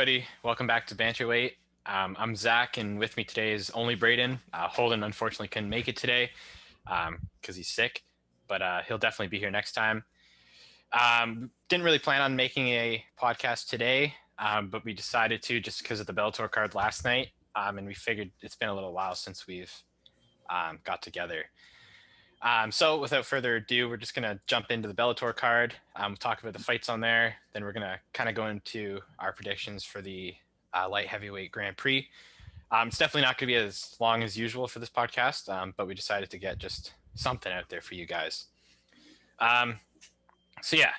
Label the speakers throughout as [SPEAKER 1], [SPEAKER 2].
[SPEAKER 1] everybody. Welcome back to Banter-Weight. I'm Zach, and with me today is only Braeden. Holden unfortunately couldn't make it today because he's sick, but he'll definitely be here next time. Didn't really plan on making a podcast today, but we decided to just because of the Bellator card last night, and we figured it's been a little while since we've got together. So without further ado, we're just going to jump into the Bellator card, talk about the fights on there. Then we're going to kind of go into our predictions for the light heavyweight Grand Prix. It's definitely not going to be as long as usual for this podcast, but we decided to get just something out there for you guys. So yeah,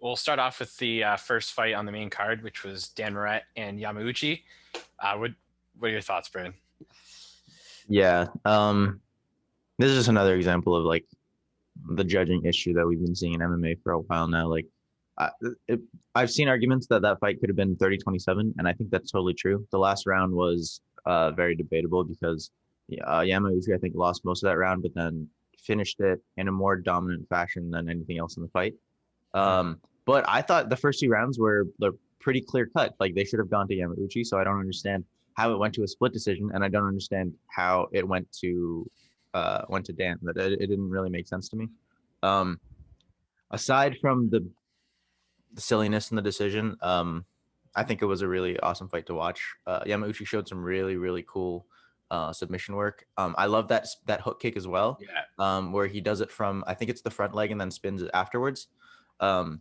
[SPEAKER 1] we'll start off with the first fight on the main card, which was Dan Moret and Yamauchi. What are your thoughts, Brandon?
[SPEAKER 2] Yeah. This is just another example of like the judging issue that we've been seeing in MMA for a while now. Like, I've seen arguments that fight could have been 30-27, and I think that's totally true. The last round was very debatable because Yamauchi, I think, lost most of that round, but then finished it in a more dominant fashion than anything else in the fight. But I thought the first two rounds were pretty clear cut. Like, they should have gone to Yamauchi, so I don't understand how it went to a split decision, and I don't understand how it went to Dan. That it didn't really make sense to me. Aside from the silliness in the decision, I think it was a really awesome fight to watch. Yamauchi showed some really cool submission work. I love that hook kick as well.
[SPEAKER 1] Yeah.
[SPEAKER 2] Where he does it from, I think it's the front leg and then spins it afterwards. But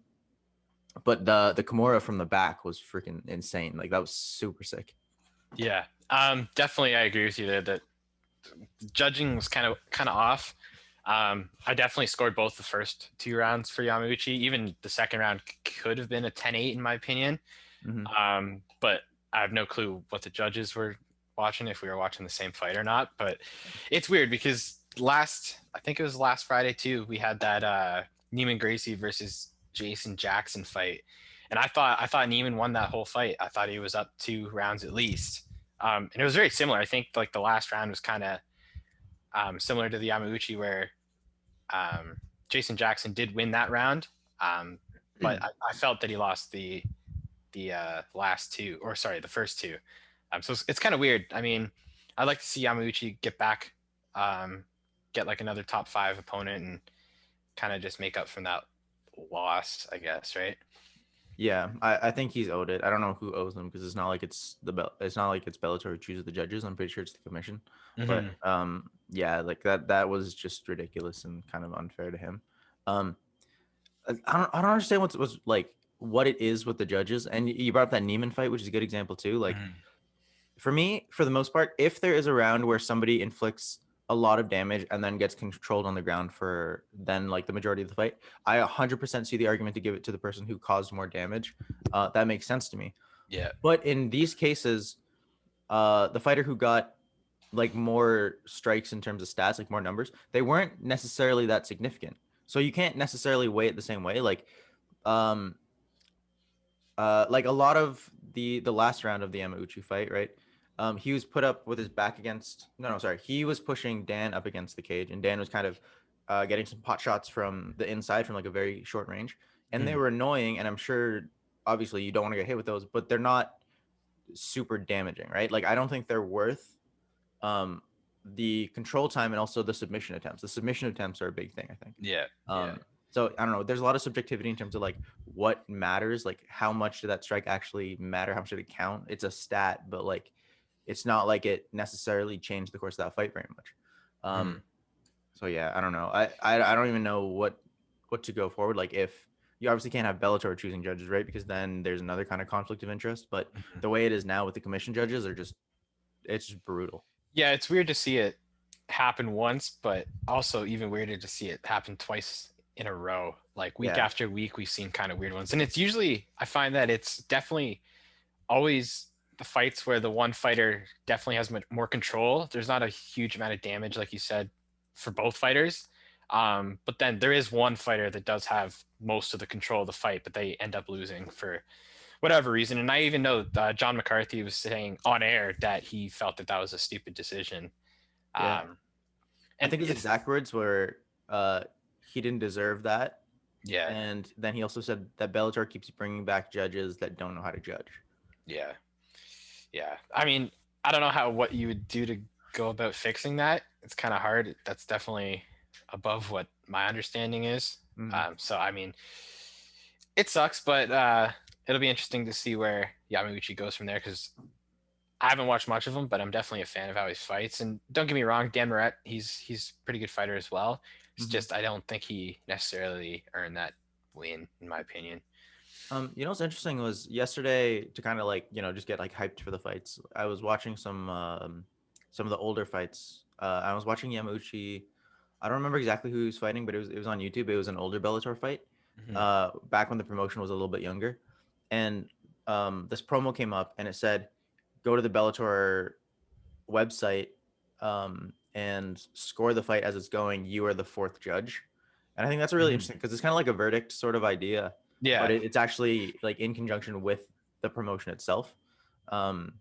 [SPEAKER 2] the Kimura from the back was freaking insane. Like, that was super sick.
[SPEAKER 1] Yeah. Definitely I agree with you there that judging was kind of off. I definitely scored both the first two rounds for Yamauchi. Even the second round could have been a 10-8 in my opinion.
[SPEAKER 2] Mm-hmm.
[SPEAKER 1] But I have no clue what the judges were watching, if we were watching the same fight or not. But it's weird because I think it was last Friday too, we had that Neiman Gracie versus Jason Jackson fight. And I thought Neiman won that whole fight. I thought he was up 2 rounds at least. And it was very similar. I think like the last round was kind of similar to the Yamauchi where Jason Jackson did win that round. But I felt that he lost the last two, or sorry, the first two. So it's kind of weird. I mean, I'd like to see Yamauchi get back, get like another top 5 opponent and kind of just make up from that loss, I guess, right?
[SPEAKER 2] Yeah, I think he's owed it. I don't know who owes them because it's not like it's Bellator who chooses the judges. I'm pretty sure it's the commission.
[SPEAKER 1] Mm-hmm.
[SPEAKER 2] But yeah, like that was just ridiculous and kind of unfair to him. I don't understand what's like what it is with the judges. And you brought up that Neiman fight, which is a good example too. Like, for me, for the most part, if there is a round where somebody inflicts a lot of damage and then gets controlled on the ground for then like the majority of the fight, I 100% see the argument to give it to the person who caused more damage. That makes sense to me.
[SPEAKER 1] Yeah.
[SPEAKER 2] But in these cases, the fighter who got like more strikes in terms of stats, like more numbers, they weren't necessarily that significant. So you can't necessarily weigh it the same way. Like a lot of the last round of the Yamauchi fight, right? He was put up with his back against he was pushing Dan up against the cage, and Dan was kind of getting some pot shots from the inside from like a very short range, and they were annoying. And I'm sure, obviously, you don't want to get hit with those, but they're not super damaging, right? Like, I don't think they're worth the control time and also the submission attempts. The submission attempts are a big thing, I think.
[SPEAKER 1] Yeah.
[SPEAKER 2] So I don't know. There's a lot of subjectivity in terms of like what matters, like how much did that strike actually matter? How much did it count? It's a stat, but like it's not like it necessarily changed the course of that fight very much. So yeah, I don't know. I don't even know what to go forward. Like, if you obviously can't have Bellator choosing judges, right? Because then there's another kind of conflict of interest. But the way it is now with the commission judges it's just brutal.
[SPEAKER 1] Yeah, it's weird to see it happen once, but also even weirder to see it happen twice in a row. Like week after week, we've seen kind of weird ones. And it's usually, I find that it's definitely always the fights where the one fighter definitely has more control. There's not a huge amount of damage, like you said, for both fighters. But then there is one fighter that does have most of the control of the fight, but they end up losing for whatever reason. And I even know John McCarthy was saying on air that he felt that was a stupid decision.
[SPEAKER 2] Yeah. And I think his exact words were he didn't deserve that.
[SPEAKER 1] Yeah.
[SPEAKER 2] And then he also said that Bellator keeps bringing back judges that don't know how to judge.
[SPEAKER 1] Yeah. Yeah. I mean, I don't know what you would do to go about fixing that. It's kind of hard. That's definitely above what my understanding is.
[SPEAKER 2] Mhm.
[SPEAKER 1] So I mean, it sucks, but it'll be interesting to see where Yamaguchi goes from there because I haven't watched much of him, but I'm definitely a fan of how he fights. And don't get me wrong, Dan Moret, he's a pretty good fighter as well. It's
[SPEAKER 2] Mhm.
[SPEAKER 1] just I don't think he necessarily earned that win, in my opinion.
[SPEAKER 2] What's interesting was yesterday to kind of like, just get like hyped for the fights. I was watching some of the older fights. I was watching Yamauchi. I don't remember exactly who he was fighting, but it was on YouTube. It was an older Bellator fight.
[SPEAKER 1] Hmm.
[SPEAKER 2] Back when the promotion was a little bit younger. And this promo came up and it said, go to the Bellator website and score the fight as it's going. You are the fourth judge. And I think that's a really
[SPEAKER 1] Hmm.
[SPEAKER 2] interesting because it's kind of like a verdict sort of idea, but
[SPEAKER 1] Yeah.
[SPEAKER 2] it's actually like in conjunction with the promotion itself. Um,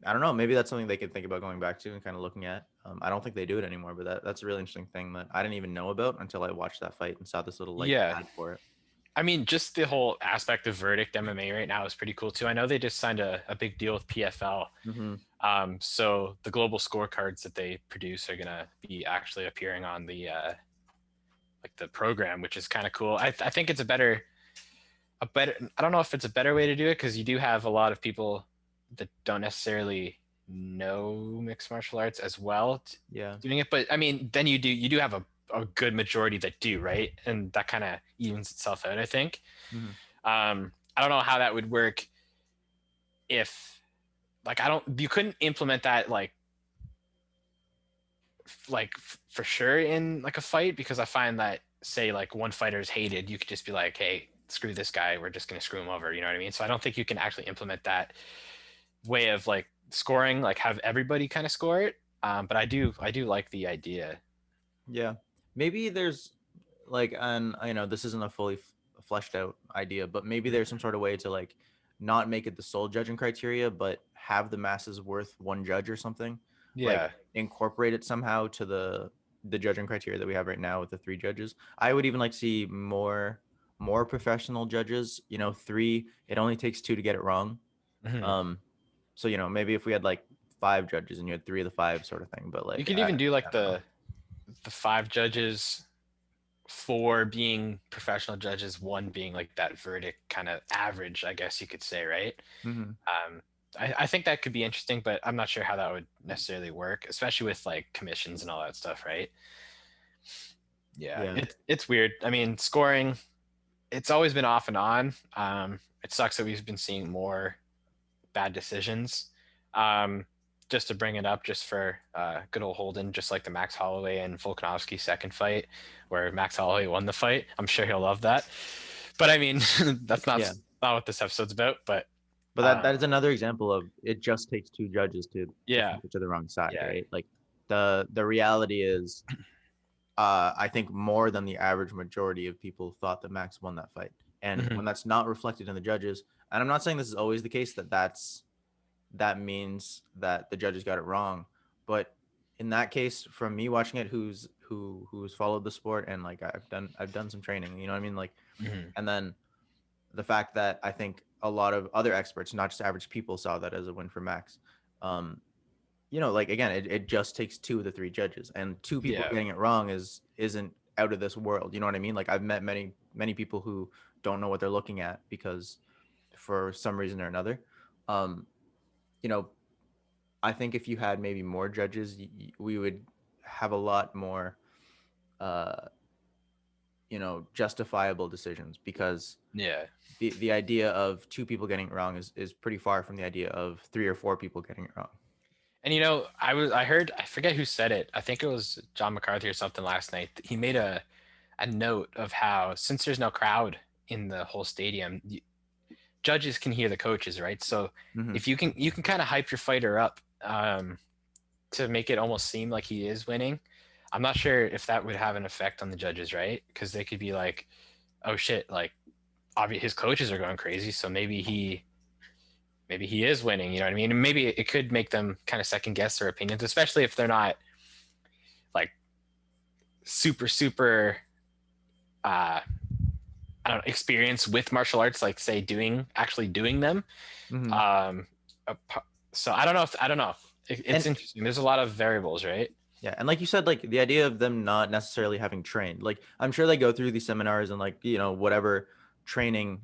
[SPEAKER 2] I don't know. Maybe that's something they could think about going back to and kind of looking at. I don't think they do it anymore, but that's a really interesting thing that I didn't even know about until I watched that fight and saw this little like
[SPEAKER 1] Yeah.
[SPEAKER 2] ad for it.
[SPEAKER 1] I mean, just the whole aspect of Verdict MMA right now is pretty cool too. I know they just signed a big deal with PFL.
[SPEAKER 2] Mm-hmm.
[SPEAKER 1] So the global scorecards that they produce are gonna be actually appearing on the like the program, which is kind of cool. I think it's a better. I don't know if it's a better way to do it because you do have a lot of people that don't necessarily know mixed martial arts as well
[SPEAKER 2] Yeah.
[SPEAKER 1] doing it. But I mean, then you do have a good majority that do, right? And that kind of evens itself out, I think.
[SPEAKER 2] Mm-hmm.
[SPEAKER 1] I don't know how that would work if like I don't you couldn't implement that for sure in like a fight because I find that say like one fighter is hated, you could just be like, hey, screw this guy, we're just gonna screw him over, you know what I mean? So I don't think you can actually implement that way of like scoring, like have everybody kind of score it. But I do like the idea.
[SPEAKER 2] Yeah. Maybe there's like an this isn't a fully fleshed out idea, but maybe there's some sort of way to like not make it the sole judging criteria, but have the masses worth one judge or something. Like
[SPEAKER 1] Yeah.
[SPEAKER 2] incorporate it somehow to the judging criteria that we have right now with the three judges. I would even like to see more professional judges. Three. It only takes two to get it wrong.
[SPEAKER 1] Hmm.
[SPEAKER 2] Um, so maybe if we had like five judges and you had three of the five sort of thing, but
[SPEAKER 1] You
[SPEAKER 2] like
[SPEAKER 1] could
[SPEAKER 2] I
[SPEAKER 1] even do like
[SPEAKER 2] don't know.
[SPEAKER 1] the five judges, four being professional judges, one being like that verdict kind of average, I guess you could say, right?
[SPEAKER 2] Mm-hmm.
[SPEAKER 1] I think that could be interesting, but I'm not sure how that would necessarily work, especially with like commissions and all that stuff, right? Yeah,
[SPEAKER 2] Yeah.
[SPEAKER 1] it's weird. I mean, scoring, it's always been off and on. It sucks that we've been seeing more bad decisions. Um, just to bring it up, just for good old Holden, just like the Max Holloway and Volkanovski second fight, where Max Holloway won the fight. I'm sure he'll love that. But I mean, that's
[SPEAKER 2] Yeah.
[SPEAKER 1] not what this episode's about. But
[SPEAKER 2] But that
[SPEAKER 1] um,
[SPEAKER 2] is another example of it just takes two judges to
[SPEAKER 1] yeah,
[SPEAKER 2] flip it to the wrong side,
[SPEAKER 1] yeah.
[SPEAKER 2] right? Like the reality is, I think more than the average majority of people thought that Max won that fight, and when
[SPEAKER 1] Hmm.
[SPEAKER 2] that's not reflected in the judges, and I'm not saying this is always the case that means that the judges got it wrong, but in that case, from me watching it, who's followed the sport and like I've done some training, you know what I mean, like,
[SPEAKER 1] Hmm.
[SPEAKER 2] and then the fact that I think a lot of other experts, not just average people, saw that as a win for Max. Um, like again, it just takes two of the three judges, and two people
[SPEAKER 1] Yeah.
[SPEAKER 2] getting it wrong isn't out of this world. You know what I mean? Like I've met many people who don't know what they're looking at because for some reason or another. Um, you know, I think if you had maybe more judges, we would have a lot more, uh, justifiable decisions because
[SPEAKER 1] Yeah.
[SPEAKER 2] the idea of two people getting it wrong is pretty far from the idea of three or four people getting it wrong.
[SPEAKER 1] And I heard, I forget who said it. I think it was John McCarthy or something last night. He made a note of how since there's no crowd in the whole stadium, judges can hear the coaches, right? So
[SPEAKER 2] Mm-hmm.
[SPEAKER 1] if you can kind of hype your fighter up to make it almost seem like he is winning. I'm not sure if that would have an effect on the judges, right? Because they could be like, oh shit, like obviously his coaches are going crazy, so maybe he is winning. You know what I mean? And maybe it could make them kind of second guess their opinions, especially if they're not like super uh I don't know, experienced with martial arts, like say actually doing them.
[SPEAKER 2] Mm-hmm.
[SPEAKER 1] Um So I don't know. It's
[SPEAKER 2] And
[SPEAKER 1] interesting. There's a lot of variables, right?
[SPEAKER 2] yeah, and like you said, like the idea of them not necessarily having trained, like I'm sure they go through these seminars and like, whatever training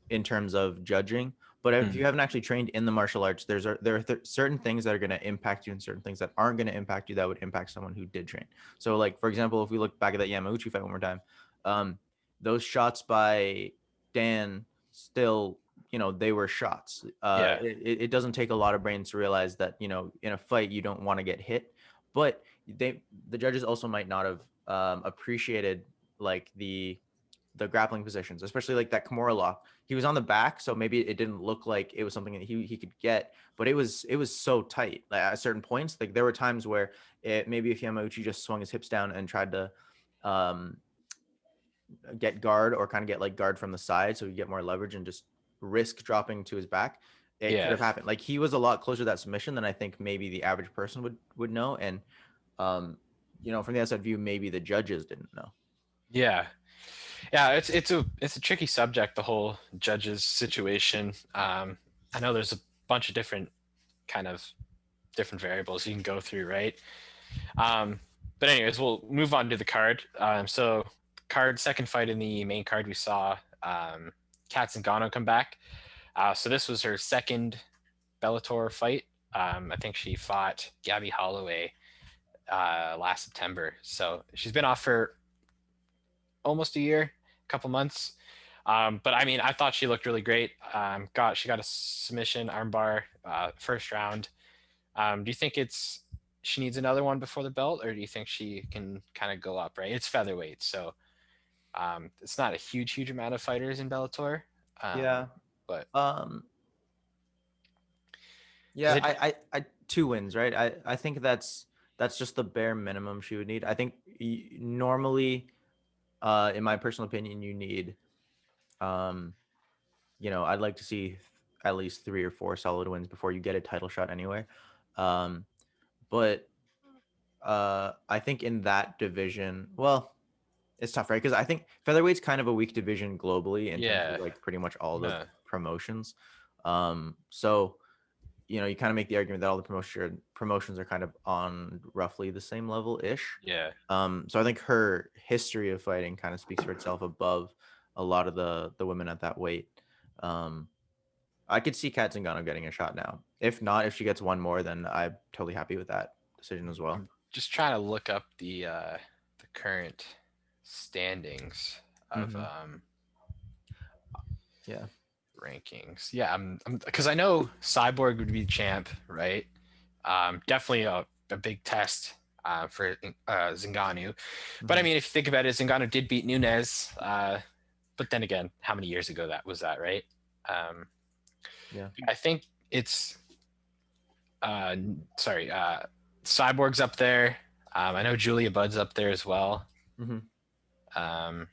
[SPEAKER 2] in terms of judging. But if
[SPEAKER 1] Hmm.
[SPEAKER 2] you haven't actually trained in the martial arts, there are certain things that are going to impact you and certain things that aren't going to impact you that would impact someone who did train. So like, for example, if we look back at that Yamauchi fight one more time, um, those shots by Dan still, they were shots.
[SPEAKER 1] Yeah.
[SPEAKER 2] It doesn't take a lot of brains to realize that, in a fight, you don't want to get hit. But the judges also might not have appreciated like the grappling positions, especially like that Kimura lock. He was on the back, so maybe it didn't look like it was something that he could get, but it was so tight. Like at certain points, like there were times where maybe if Yamauchi just swung his hips down and tried to um, get guard or kind of get like guard from the side, so he get more leverage and just risk dropping to his back, it could
[SPEAKER 1] Yeah.
[SPEAKER 2] have happened. Like he was a lot closer to that submission than I think maybe the average person would know, and um, from the outside view, maybe the judges didn't know.
[SPEAKER 1] Yeah. Yeah, it's a tricky subject, the whole judges situation. I know there's a bunch of kind of different variables you can go through, right? Um, but anyways, we'll move on to the card. So card second fight in the main card, we saw Kat Zingano come back. So this was her second Bellator fight. I think she fought Gabby Holloway last September. So she's been off for almost a year, a couple months. But I mean, I thought she looked really great. She got a submission armbar first round. Do you think she needs another one before the belt, or do you think she can kind of go up? Right, it's featherweight, so it's not a huge amount of fighters in Bellator.
[SPEAKER 2] Yeah.
[SPEAKER 1] But
[SPEAKER 2] Um,
[SPEAKER 1] because
[SPEAKER 2] yeah, I 2 wins, right? I think that's just the bare minimum she would need. I think normally, in my personal opinion, you need, um, I'd like to see at least 3 or 4 solid wins before you get a title shot anywhere. Um, but I think in that division, well, it's tough, right? Because I think featherweight's kind of a weak division globally in terms of
[SPEAKER 1] yeah,
[SPEAKER 2] like pretty much all the
[SPEAKER 1] no,
[SPEAKER 2] promotions. So you kind of make the argument that all the promotions are kind of on roughly the same level ish.
[SPEAKER 1] yeah,
[SPEAKER 2] So I think her history of fighting kind of speaks for itself above a lot of the women at that weight. Um, I could see Kat Zingano getting a shot now. If not, if she gets one more, then I'm totally happy with that decision as well.
[SPEAKER 1] I'm just trying to look up the current standings of
[SPEAKER 2] Mm-hmm. Yeah.
[SPEAKER 1] rankings. Yeah, I'm because I know Cyborg would be champ, right? Definitely a big test for Zingano. But I
[SPEAKER 2] Mm-hmm.
[SPEAKER 1] mean, if you think about it, Zingano did beat Nunes. But then again, how many years ago that was, right? Um,
[SPEAKER 2] Yeah.
[SPEAKER 1] I think it's sorry, Cyborg's up there. I know Julia Budd's up there as well.
[SPEAKER 2] Mm-hmm.
[SPEAKER 1] Um,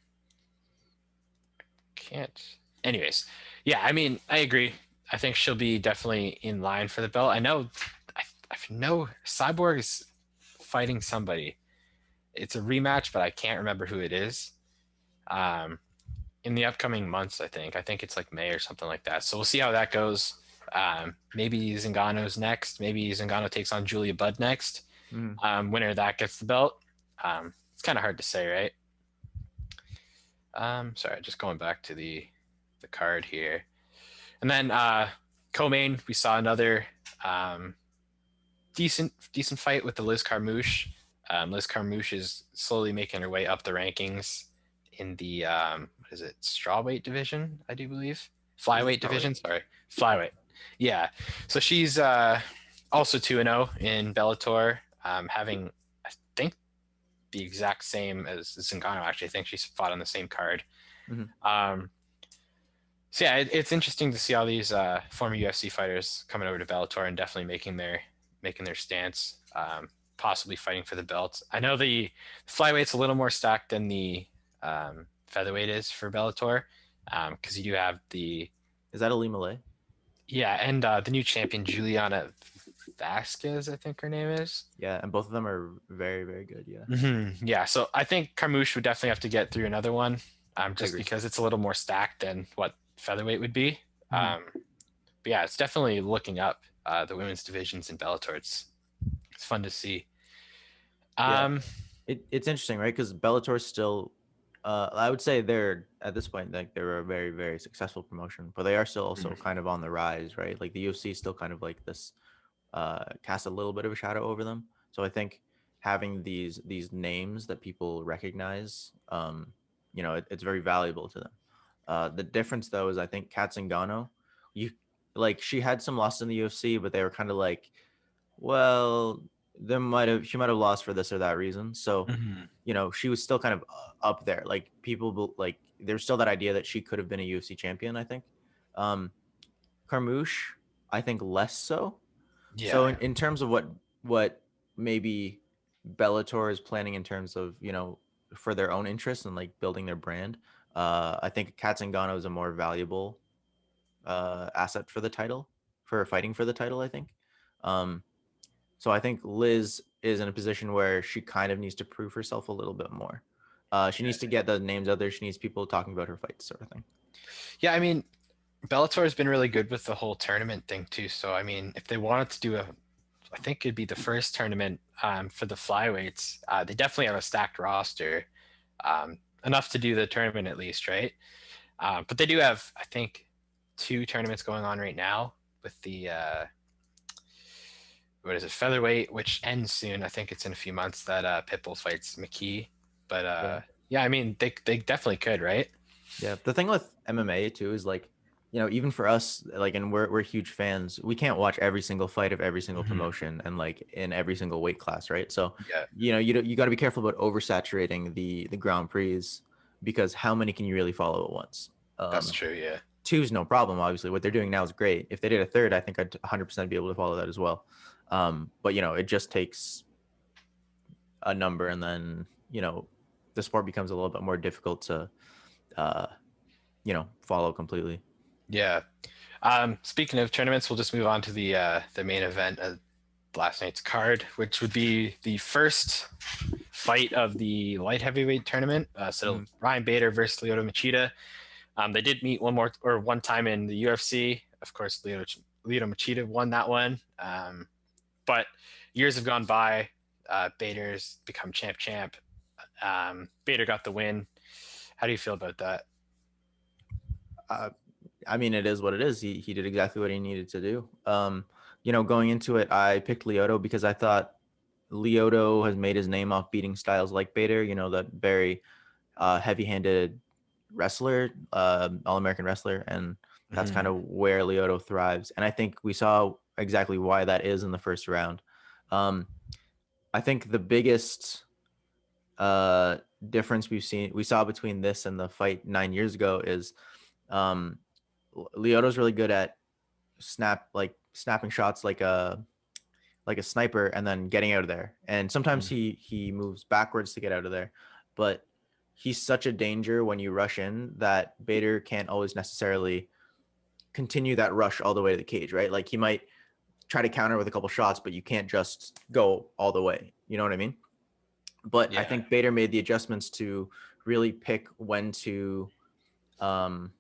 [SPEAKER 1] can't. Anyways, yeah, I mean, I agree. I think she'll be definitely in line for the belt. I know Cyborg is fighting somebody. It's a rematch, but I can't remember who it is. Um, in the upcoming months, I think. I think it's like May or something like that. So we'll see how that goes. Maybe Zingano's next. Maybe Zingano takes on Julia Budd next.
[SPEAKER 2] Mm-hmm.
[SPEAKER 1] Winner of that gets the belt. It's kind of hard to say, right? Sorry, just going back to the card here. And then co-main, we saw another decent fight with the Liz Carmouche. Liz Carmouche is slowly making her way up the rankings in the what is it, strawweight division, I do believe. Flyweight division, sorry. Flyweight. Yeah. So she's also 2-0 in Bellator, having, I think, the exact same as Zingano. Actually, I think she's fought on the same card.
[SPEAKER 2] Mm-hmm.
[SPEAKER 1] So yeah, it's interesting to see all these former UFC fighters coming over to Bellator and definitely making their stance, possibly fighting for the belt. I know the flyweight's a little more stacked than the featherweight is for Bellator, because you do have
[SPEAKER 2] Is that Ali Malay?
[SPEAKER 1] and the new champion Juliana Vasquez, I think her name is.
[SPEAKER 2] Yeah, and both of them are very, very good. Yeah.
[SPEAKER 1] Mm-hmm. Yeah, so I think Carmouche would definitely have to get through another one, just because it's a little more stacked than what featherweight would be.
[SPEAKER 2] Mm-hmm.
[SPEAKER 1] But yeah, it's definitely looking up the women's divisions in Bellator. It's fun to see.
[SPEAKER 2] Yeah,
[SPEAKER 1] Um,
[SPEAKER 2] it's interesting, right? Because Bellator's still, I would say they're at this point like they're a very very successful promotion, but they are still also
[SPEAKER 1] mhm,
[SPEAKER 2] kind of on the rise, right? Like the UFC is still kind of like this, cast a little bit of a shadow over them. So I think having these names that people recognize, it's very valuable to them. The difference though is I think Kat Zingano, you like she had some loss in the UFC, but they were kind of like, well, she might have lost for this or that reason. So,
[SPEAKER 1] mhm.
[SPEAKER 2] she was still kind of up there. Like like there's still that idea that she could have been a UFC champion. I think, Carmouche, I think less so. So
[SPEAKER 1] Yeah,
[SPEAKER 2] in terms of what maybe Bellator is planning in terms of for their own interests and like building their brand, I think Kat Zingano is a more valuable asset for the title, for fighting for the title. I think. Um, so I think Liz is in a position where she kind of needs to prove herself a little bit more. She needs to get the names out there. She needs people talking about her fights, sort of thing.
[SPEAKER 1] yeah. I mean, Bellator has been really good with the whole tournament thing too. So I mean, if they wanted to do I think it'd be the first tournament for the flyweights. They definitely have a stacked roster, enough to do the tournament at least, right? But they do have, I think, two tournaments going on right now with the what is it, featherweight, which ends soon. I think it's in a few months that Pitbull fights McKee. But
[SPEAKER 2] Yeah.
[SPEAKER 1] yeah, I mean, they definitely could, right?
[SPEAKER 2] Yeah. The thing with MMA too is like, even for us, like, and we're huge fans, we can't watch every single fight of every single
[SPEAKER 1] Mhm.
[SPEAKER 2] promotion and like in every single weight class, right? So,
[SPEAKER 1] Yeah,
[SPEAKER 2] you got to be careful about oversaturating the Grand Prix, because how many can you really follow at once?
[SPEAKER 1] that's
[SPEAKER 2] Um,
[SPEAKER 1] true. Yeah,
[SPEAKER 2] Two's no problem. Obviously, what they're doing now is great. If they did a third, I think I'd 100% be able to follow that as well. But it just takes a number, and then the sport becomes a little bit more difficult to uh, follow completely.
[SPEAKER 1] yeah. Speaking of tournaments, we'll just move on to the main event of last night's card, which would be the first fight of the light heavyweight tournament. So
[SPEAKER 2] Mhm.
[SPEAKER 1] Ryan Bader versus Lyoto Machida. They did meet one time in the UFC. Of course, Lyoto Machida won that one. But years have gone by. Bader's become champ. Bader got the win. How do you feel about that?
[SPEAKER 2] Uh, I mean, it is what it is. He did exactly what he needed to do. Going into it, I picked Lyoto because I thought Lyoto has made his name off beating styles like Bader. That very heavy-handed wrestler, all-American wrestler, and that's kind
[SPEAKER 1] Mhm.
[SPEAKER 2] of where Lyoto thrives. And I think we saw exactly why that is in the first round. Um, I think the biggest difference we saw between this and the fight 9 years ago is, um, Lyoto's really good at snapping shots like a sniper and then getting out of there. And sometimes
[SPEAKER 1] Mhm.
[SPEAKER 2] he moves backwards to get out of there, but he's such a danger when you rush in that Bader can't always necessarily continue that rush all the way to the cage, right? Like he might try to counter with a couple shots, but you can't just go all the way. You know what I mean? But I
[SPEAKER 1] Yeah.
[SPEAKER 2] think Bader made the adjustments to really pick when to um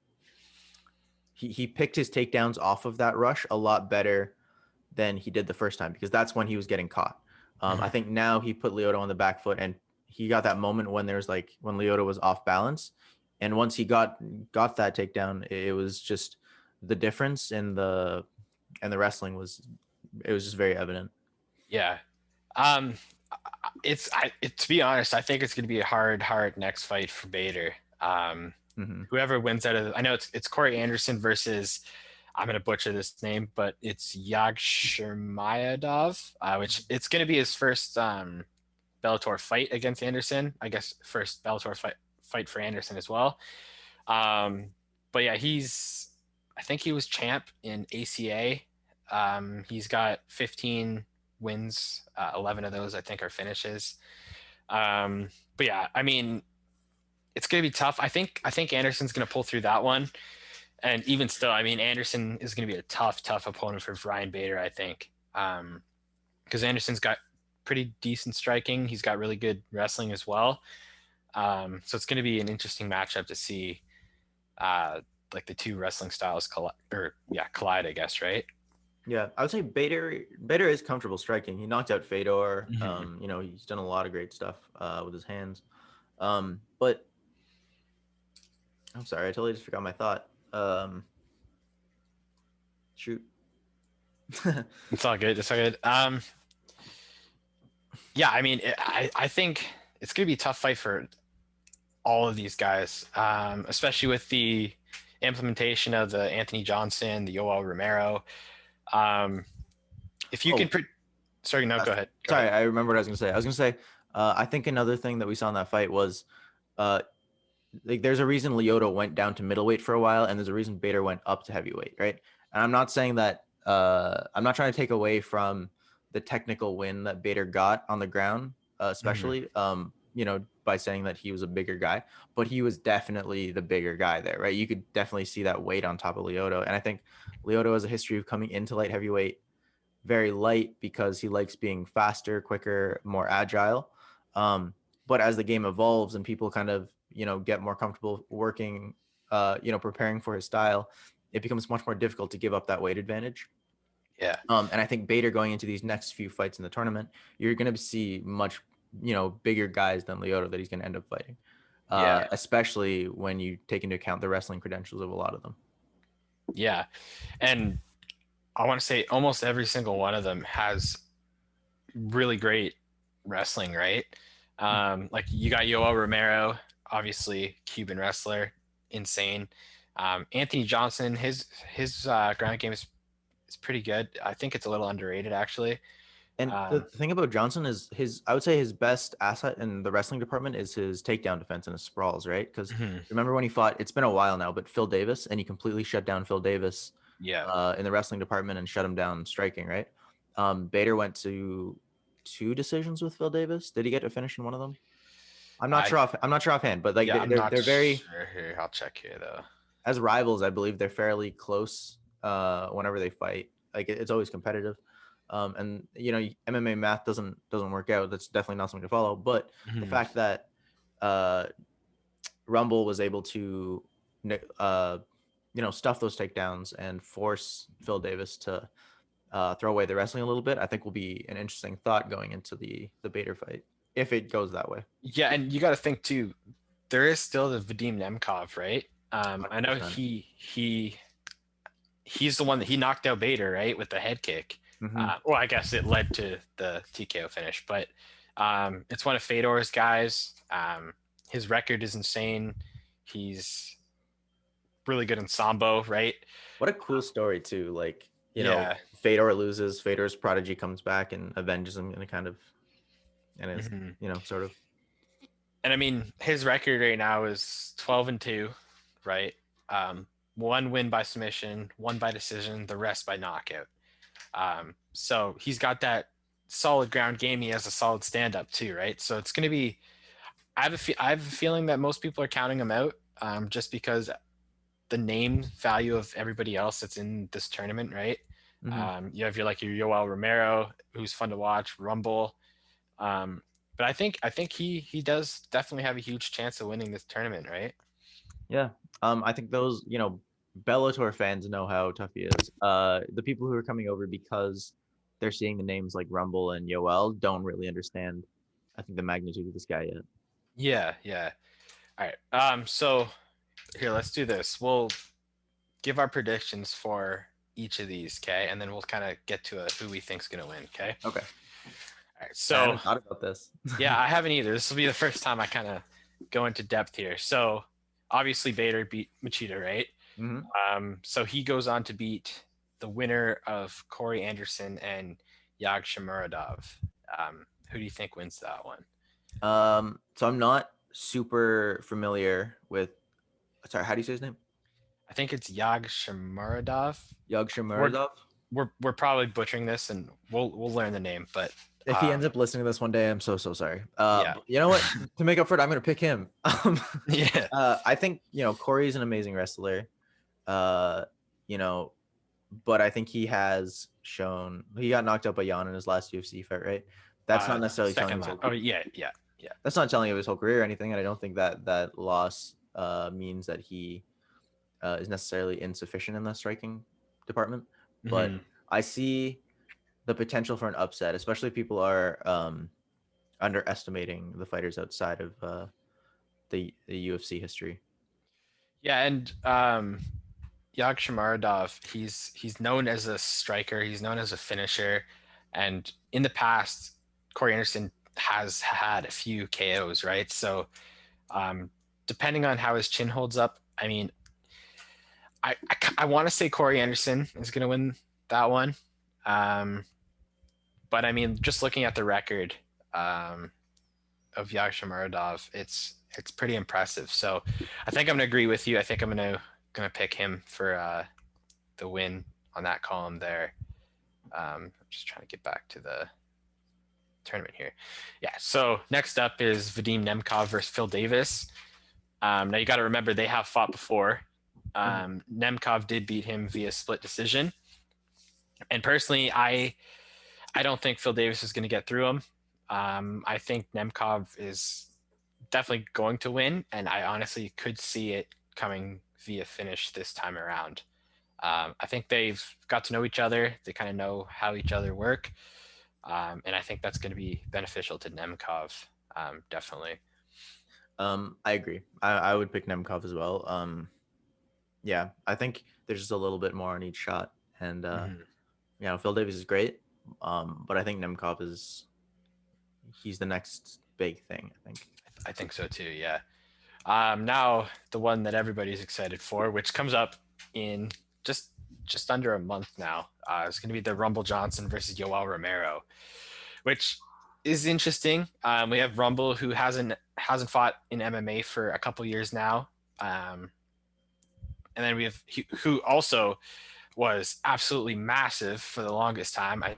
[SPEAKER 2] he picked his takedowns off of that rush a lot better than he did the first time, because that's when he was getting caught. I
[SPEAKER 1] Mhm.
[SPEAKER 2] think now he put Lyoto on the back foot, and he got that moment when there's like when Lyoto was off balance, and once he got that takedown, it was just the difference in the wrestling was just very evident.
[SPEAKER 1] Yeah. Um, to be honest, I think it's going to be a hard next fight for Bader.
[SPEAKER 2] Mm-hmm.
[SPEAKER 1] Whoever wins out of, I know it's Corey Anderson versus, I'm going to butcher this name, but it's Yagshimayadov, which it's going to be his first Bellator fight against Anderson. I guess first Bellator fight for Anderson as well. Um, but yeah, I think he was champ in ACA. He's got 15 wins. 11 of those I think are finishes. But yeah, I mean, it's going to be tough. I think Anderson's going to pull through that one. And even still, I mean, Anderson is going to be a tough opponent for Ryan Bader, I think. Because Anderson's got pretty decent striking. He's got really good wrestling as well. So it's going to be an interesting matchup to see, uh, like the two wrestling styles collide, I guess, right?
[SPEAKER 2] Yeah, I would say Bader is comfortable striking. He knocked out Fedor.
[SPEAKER 1] Mhm.
[SPEAKER 2] He's done a lot of great stuff with his hands. But I'm sorry, I totally just forgot my thought. Shoot.
[SPEAKER 1] It's all good. It's all good. Yeah, I mean, I think it's gonna be a tough fight for all of these guys, especially with the implementation of the Anthony Johnson, the Yoel Romero. Um, if you can,
[SPEAKER 2] Oh,
[SPEAKER 1] sorry, no, go ahead. Go
[SPEAKER 2] sorry,
[SPEAKER 1] ahead.
[SPEAKER 2] I remember what I was gonna say. I was gonna say, I think another thing that we saw in that fight was, uh, like there's a reason Lyoto went down to middleweight for a while, and there's a reason Bader went up to heavyweight, right? And I'm not saying that I'm not trying to take away from the technical win that Bader got on the ground,
[SPEAKER 1] Mhm.
[SPEAKER 2] especially by saying that he was a bigger guy, but he was definitely the bigger guy there, right? You could definitely see that weight on top of Lyoto, and I think Lyoto has a history of coming into light heavyweight very light because he likes being faster, quicker, more agile. But as the game evolves and people kind of, get more comfortable working, preparing for his style, it becomes much more difficult to give up that weight advantage.
[SPEAKER 1] Yeah.
[SPEAKER 2] And I think Bader going into these next few fights in the tournament, you're going to see much, bigger guys than Lyoto that he's going to end up fighting,
[SPEAKER 1] Yeah.
[SPEAKER 2] especially when you take into account the wrestling credentials of a lot of them.
[SPEAKER 1] Yeah. And I want to say almost every single one of them has really great wrestling, right? Like you got Yoel Romero, obviously Cuban wrestler, insane. Anthony Johnson, his ground game is pretty good. I think it's a little underrated actually.
[SPEAKER 2] And the
[SPEAKER 1] Um,
[SPEAKER 2] thing about Johnson is I would say his best asset in the wrestling department is his takedown defense and his sprawls, right? Because
[SPEAKER 1] mhm.
[SPEAKER 2] remember when he fought, it's been a while now, but Phil Davis, and he completely shut down Phil Davis
[SPEAKER 1] Yeah.
[SPEAKER 2] in the wrestling department and shut him down striking, right? Bader went to 2 decisions with Phil Davis. Did he get a finish in one of them?
[SPEAKER 1] I
[SPEAKER 2] I'm not sure offhand, but like
[SPEAKER 1] yeah, I'm not
[SPEAKER 2] they're very,
[SPEAKER 1] sure here. I'll check here though.
[SPEAKER 2] as rivals, I believe they're fairly close whenever they fight. Like it's always competitive. And MMA math doesn't work out. That's definitely not something to follow. But the
[SPEAKER 1] Mhm.
[SPEAKER 2] fact that uh, Rumble was able to stuff those takedowns and force Phil Davis to throw away the wrestling a little bit, I think will be an interesting thought going into the Bader fight if it goes that way.
[SPEAKER 1] Yeah, and you got to think too. There is still the Vadim Nemkov, right? I know
[SPEAKER 2] 100%.
[SPEAKER 1] he's the one that he knocked out Bader, right, with the head kick.
[SPEAKER 2] Mm-hmm.
[SPEAKER 1] Well, I guess it led to the TKO finish, but it's one of Fedor's guys. His record is insane. He's really good in sambo, right?
[SPEAKER 2] What a cool story too. Like,
[SPEAKER 1] Yeah.
[SPEAKER 2] Fedor loses, Fedor's prodigy comes back and avenges him in a kind of, and it's,
[SPEAKER 1] Mhm.
[SPEAKER 2] sort of.
[SPEAKER 1] And I mean, his record right now is 12-2, right? Um, one win by submission, one by decision, the rest by knockout. So he's got that solid ground game. He has a solid stand up too, right? So it's going to be. I have a feeling that most people are counting him out, just because the name value of everybody else that's in this tournament, right?
[SPEAKER 2] Mhm.
[SPEAKER 1] You have your Yoel Romero, who's fun to watch, Rumble. Um, but I think he does definitely have a huge chance of winning this tournament, right?
[SPEAKER 2] Yeah. I think those, Bellator fans know how tough he is. The people who are coming over because they're seeing the names like Rumble and Yoel don't really understand, I think, the magnitude of this guy yet.
[SPEAKER 1] Yeah, yeah. All right. So here, let's do this. We'll give our predictions for each of these, okay? And then we'll kind of get to who we think's gonna win, okay?
[SPEAKER 2] Okay.
[SPEAKER 1] All right.
[SPEAKER 2] I
[SPEAKER 1] So
[SPEAKER 2] haven't thought about this.
[SPEAKER 1] yeah, I haven't either. This will be the first time I kind of go into depth here. So obviously Bader beat Machida, right?
[SPEAKER 2] Hmm.
[SPEAKER 1] So he goes on to beat the winner of Corey Anderson and Yag Shamuradov. Who do you think wins that one?
[SPEAKER 2] So I'm not super familiar with, sorry, how do you say his name?
[SPEAKER 1] I think it's Yag Shamuradov. We're
[SPEAKER 2] Yagshimuradov.
[SPEAKER 1] we're probably butchering this, and we'll learn the name. But
[SPEAKER 2] If he ends up listening to this one day, I'm so sorry.
[SPEAKER 1] yeah,
[SPEAKER 2] But you know what? To make up for it, I'm gonna pick him.
[SPEAKER 1] yeah,
[SPEAKER 2] I think Corey's an amazing wrestler. Uh, you know, but I think he has shown he got knocked out by Jan in his last UFC fight, right? That's not necessarily telling
[SPEAKER 1] second
[SPEAKER 2] his
[SPEAKER 1] last.
[SPEAKER 2] whole.
[SPEAKER 1] Oh yeah, yeah, yeah.
[SPEAKER 2] That's not telling of his whole career or anything, and I don't think that loss means that he is necessarily insufficient in the striking department. But
[SPEAKER 1] Mhm.
[SPEAKER 2] I see the potential for an upset, especially if people are underestimating the fighters outside of the UFC history.
[SPEAKER 1] Yeah, and Yagshimaradov, he's known as a striker, he's known as a finisher, and in the past, Corey Anderson has had a few KOs, right? So um, depending on how his chin holds up, I mean, I want to say Corey Anderson is going to win that one. Um, but I mean, just looking at the record um, of Yagshimaradov, it's pretty impressive. So I think I'm going to agree with you. I think I'm gonna pick him for the win on that column there. I'm just trying to get back to the tournament here. Yeah. So next up is Vadim Nemkov versus Phil Davis. Now you got to remember they have fought before. Nemkov did beat him via split decision, and personally, I don't think Phil Davis is going to get through him. I think Nemkov is definitely going to win, and I honestly could see it coming via finish this time around. I think they've got to know each other. They kind of know how each other work. And I think that's going to be beneficial to Nemkov, definitely.
[SPEAKER 2] I agree. I would pick Nemkov as well. Yeah, I think there's just a little bit more on each shot, and Phil Davis is great, but I think Nemkov he's the next big thing.
[SPEAKER 1] I think so too. Yeah. Now the one that everybody's excited for, which comes up in just under a month now, is going to be the Rumble Johnson versus Yoel Romero, which is interesting. We have Rumble, who hasn't fought in MMA for a couple years now, and then we have who also was absolutely massive for the longest time. I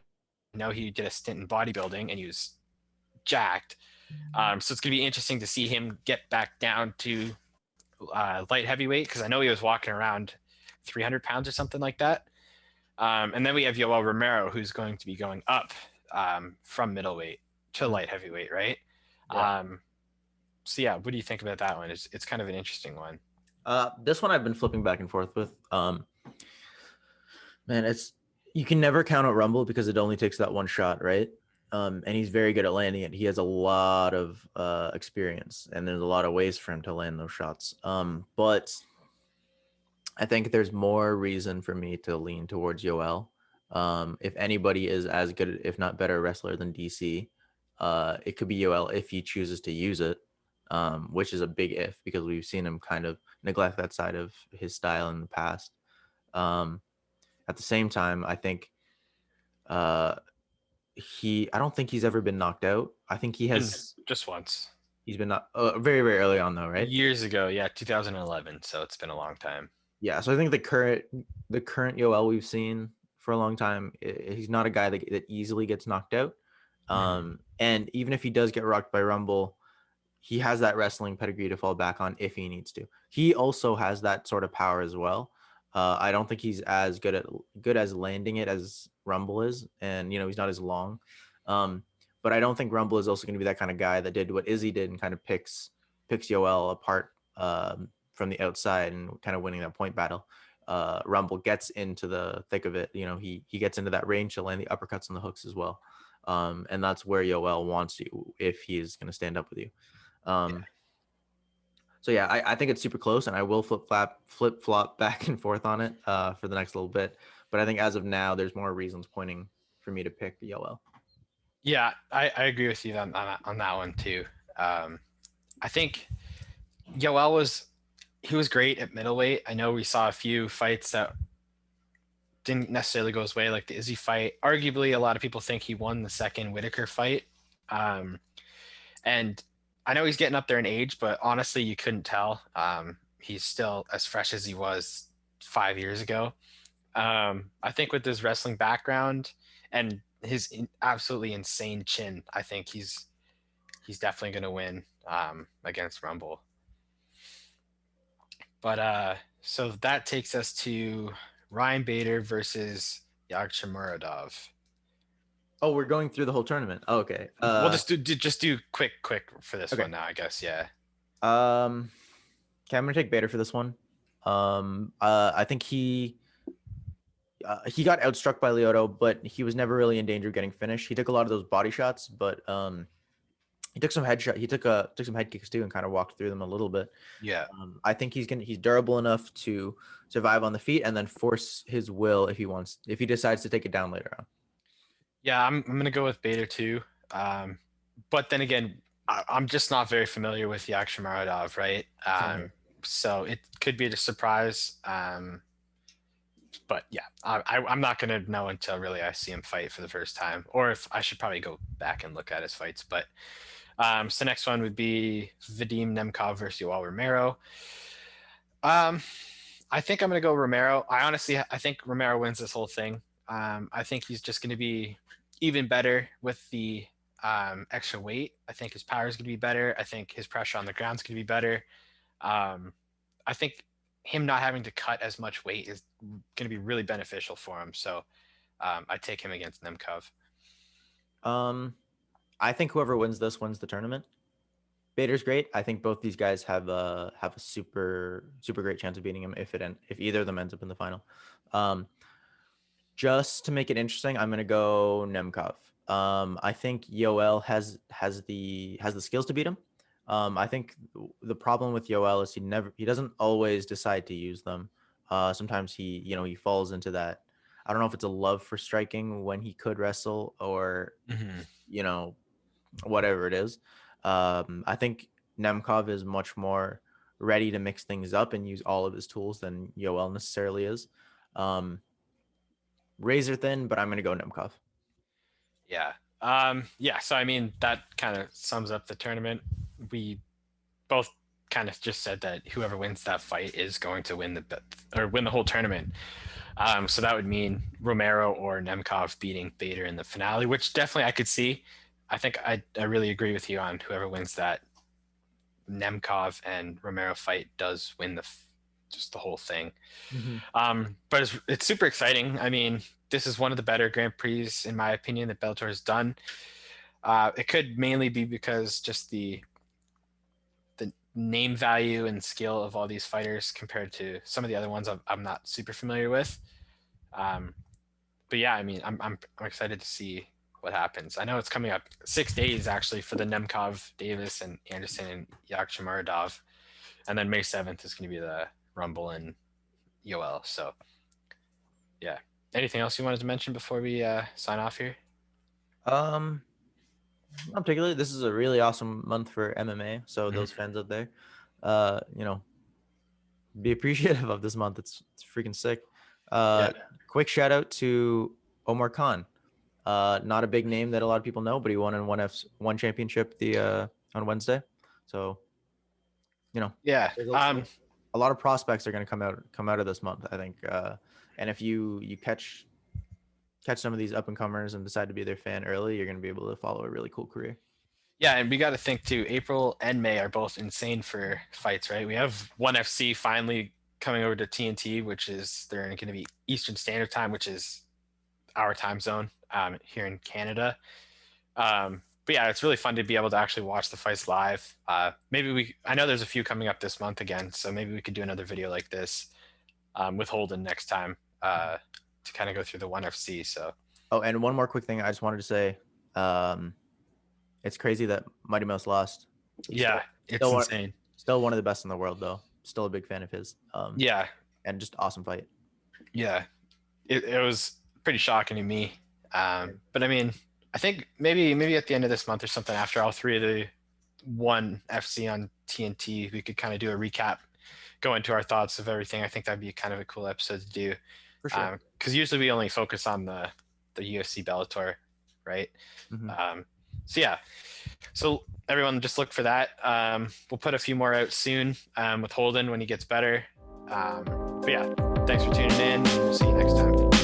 [SPEAKER 1] know he did a stint in bodybuilding and he was jacked. So it's going to be interesting to see him get back down to light heavyweight, because I know he was walking around 300 pounds or something like that. And then we have Yoel Romero, who's going to be going up from middleweight to light heavyweight, right?
[SPEAKER 2] Yeah.
[SPEAKER 1] So yeah, what do you think about that one? It's kind of an interesting one.
[SPEAKER 2] This one I've been flipping back and forth with. Man, you can never count out Rumble because it only takes that one shot, right? And he's very good at landing it. He has a lot of experience, and there's a lot of ways for him to land those shots. But I think there's more reason for me to lean towards Yoel. If anybody is as good, if not better, wrestler than DC, it could be Yoel if he chooses to use it, which is a big if, because we've seen him kind of neglect that side of his style in the past. At the same time, I think I don't think he's ever been knocked out. I think he has
[SPEAKER 1] just once.
[SPEAKER 2] He's been not very, very early on though, right?
[SPEAKER 1] Years ago, yeah, 2011. So it's been a long time.
[SPEAKER 2] Yeah, so I think the current Yoel we've seen for a long time, he's not a guy that easily gets knocked out. And even if he does get rocked by Rumble, he has that wrestling pedigree to fall back on if he needs to. He also has that sort of power as well. I don't think he's as good as landing it as Rumble is, and he's not as long. But I don't think Rumble is also going to be that kind of guy that did what Izzy did and kind of picks Yoel apart from the outside and kind of winning that point battle. Rumble gets into the thick of it. He gets into that range to land the uppercuts and the hooks as well. And that's where Yoel wants you if he is going to stand up with you. So yeah, I think it's super close, and I will flip flop back and forth on it for the next little bit. But I think as of now, there's more reasons pointing for me to pick Yoel.
[SPEAKER 1] Yeah, I agree with you on that one too. I think Yoel was great at middleweight. I know we saw a few fights that didn't necessarily go his way, like the Izzy fight. Arguably, a lot of people think he won the second Whitaker fight. And I know he's getting up there in age, but honestly, you couldn't tell. He's still as fresh as he was 5 years ago. I think with his wrestling background and his absolutely insane chin, I think he's definitely going to win against Rumble. But so that takes us to Ryan Bader versus Yagshimuradov.
[SPEAKER 2] Oh, we're going through the whole tournament. Oh, okay.
[SPEAKER 1] We'll just do quick for this one now, I guess. Yeah.
[SPEAKER 2] Okay, I'm gonna take Bader for this one. I think
[SPEAKER 3] he got outstruck by Lyoto, but he was never really in danger of getting finished. He took a lot of those body shots, but he took some headshot. He took some head kicks too, and kind of walked through them a little bit.
[SPEAKER 1] Yeah.
[SPEAKER 3] I think he's durable enough to survive on the feet and then force his will if he decides to take it down later on.
[SPEAKER 1] Yeah, I'm gonna go with Bader too. But then again, I'm just not very familiar with Yakshimaradov, right? So it could be a surprise. But yeah, I'm not gonna know until really I see him fight for the first time, or if I should probably go back and look at his fights. But so next one would be Vadim Nemkov versus Yoel Romero. I think I'm gonna go Romero. I think Romero wins this whole thing. I think he's just gonna be even better with the extra weight. I think his power is gonna be better. I think his pressure on the ground is gonna be better. I think him not having to cut as much weight is going to be really beneficial for him. So I take him against Nemkov.
[SPEAKER 3] I think whoever wins this wins the tournament. Bader's great. I think both these guys have a super great chance of beating him if either of them ends up in the final. Just to make it interesting, I'm gonna go Nemkov. I think Yoel has the skills to beat him. I think the problem with Yoel is he doesn't always decide to use them. Sometimes he falls into that. I don't know if it's a love for striking when he could wrestle or whatever it is. I think Nemkov is much more ready to mix things up and use all of his tools than Yoel necessarily is. Razor thin, but I'm going to go Nemkov.
[SPEAKER 1] Yeah. So I mean, that kind of sums up the tournament. We both kind of just said that whoever wins that fight is going to win the whole tournament. So that would mean Romero or Nemkov beating Bader in the finale, which definitely I could see. I think I really agree with you on whoever wins that Nemkov and Romero fight does win just the whole thing. Mm-hmm. But it's super exciting. I mean, this is one of the better Grand Prix, in my opinion, that Bellator has done. It could mainly be because just the name value and skill of all these fighters compared to some of the other ones I'm not super familiar with. But yeah, I mean, I'm excited to see what happens. I know it's coming up 6 days actually for the Nemkov, Davis, and Anderson and Yakshimaradov, and then May 7th is going to be the Rumble and Yoel. So yeah, anything else you wanted to mention before we sign off here?
[SPEAKER 3] Not particularly. This is a really awesome month for MMA. So those fans out there, be appreciative of this month. It's freaking sick. Quick shout out to Omar Khan. Not a big name that a lot of people know, but he won in one championship on Wednesday. So, a lot of prospects are going to come out of this month, I think. And if you catch some of these up and comers and decide to be their fan early, you're going to be able to follow a really cool career.
[SPEAKER 1] Yeah, and we got to think too. April and May are both insane for fights, right? We have ONE FC finally coming over to TNT, which is they're going to be Eastern Standard Time, which is our time zone here in Canada. But yeah, it's really fun to be able to actually watch the fights live. I know there's a few coming up this month again, so maybe we could do another video like this with Holden next time to kind of go through the ONE FC. So.
[SPEAKER 3] Oh, and one more quick thing I just wanted to say. It's crazy that Mighty Mouse lost.
[SPEAKER 1] It's insane.
[SPEAKER 3] Still one of the best in the world, though. Still a big fan of his. And just awesome fight. Yeah,
[SPEAKER 1] it was pretty shocking to me. But I mean, I think maybe at the end of this month or something, after all three of the ONE FC on TNT, we could kind of do a recap, go into our thoughts of everything. I think that'd be kind of a cool episode to do.
[SPEAKER 3] For sure.
[SPEAKER 1] Because usually we only focus on the UFC Bellator, right?
[SPEAKER 3] Mm-hmm.
[SPEAKER 1] So everyone just look for that. We'll put a few more out soon with Holden when he gets better. But yeah, thanks for tuning in. We'll see you next time.